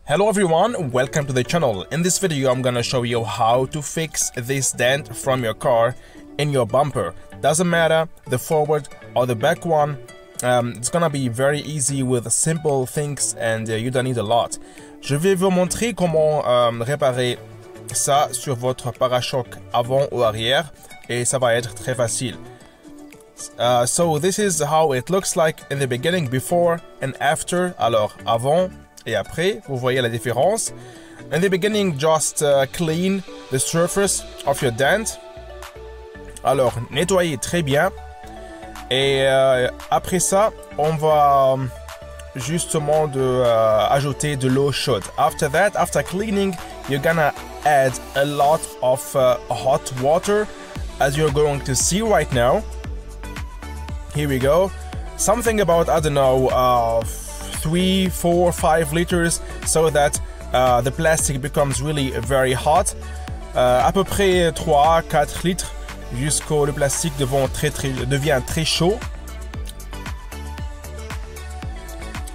Hello everyone, welcome to the channel. In this video I'm gonna show you how to fix this dent from your car in your bumper. Doesn't matter the forward or the back one, it's gonna be very easy with simple things and you don't need a lot. Je vais vous montrer comment réparer ça sur votre pare-choc avant ou arrière et ça va être très facile. So this is how it looks like in the beginning, before and after. Alors avant et après, vous voyez la différence. In the beginning, just clean the surface of your dent. Alors, nettoyez très bien. Et après ça, on va justement ajouter de l'eau chaude. After that, after cleaning, you're gonna add a lot of hot water, as you're going to see right now. Here we go. Something about, I don't know, 3, 4, 5 liters, so that the plastic becomes really very hot. À peu près 3, 4 litres jusqu'au le plastique devient très chaud.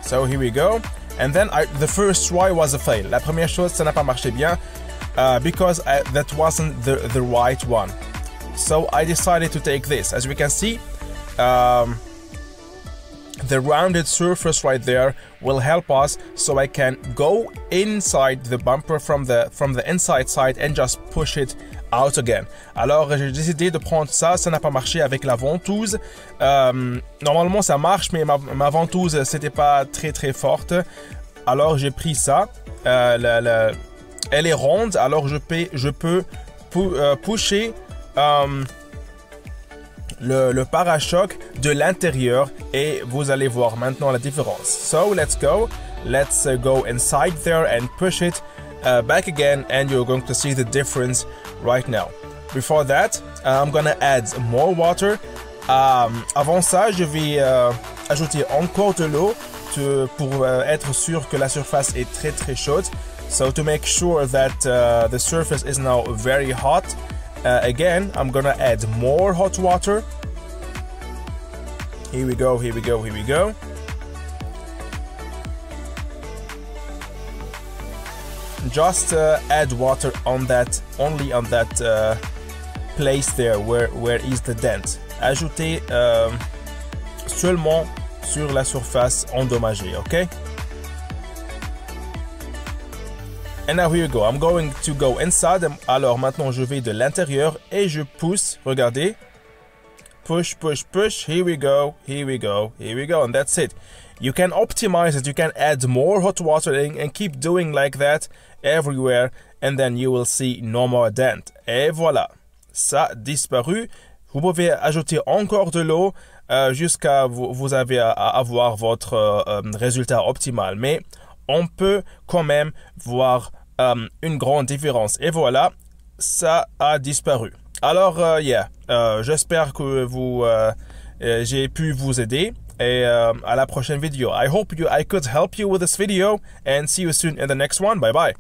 So here we go. And then the first try was a fail. La première chose, ça n'a pas marché bien because that wasn't the right one. So I decided to take this. As we can see, the rounded surface right there will help us, so I can go inside the bumper from the inside side and just push it out again. Alors j'ai décidé de prendre ça, ça n'a pas marché avec la ventouse. Normalement ça marche, mais ma ventouse c'était pas très forte. Alors j'ai pris ça. Elle est ronde, alors je peux pusher le pare-choc de l'intérieur et vous allez voir maintenant la différence. So let's go inside there and push it back again, and you're going to see the difference right now. Before that, I'm gonna add more water. Avant ça, je vais ajouter encore de l'eau pour être sûr que la surface est très chaude. So to make sure that the surface is now very hot, again, I'm gonna add more hot water. Here we go. Just add water only on that place there where is the dent. Ajoutez seulement sur la surface endommagée, okay? And now here you go. I'm going to go inside. Alors maintenant je vais de l'intérieur et je pousse. Regardez. Push. Here we go. And that's it. You can optimize it. You can add more hot water and keep doing like that everywhere. And then you will see no more dent. Et voilà. Ça a disparu. Vous pouvez ajouter encore de l'eau jusqu'à vous avez à avoir votre résultat optimal. Mais on peut quand même voir une grande différence. Et voilà, ça a disparu. Alors, j'espère que j'ai pu vous aider. Et à la prochaine vidéo. I hope I could help you with this video. And see you soon in the next one. Bye bye.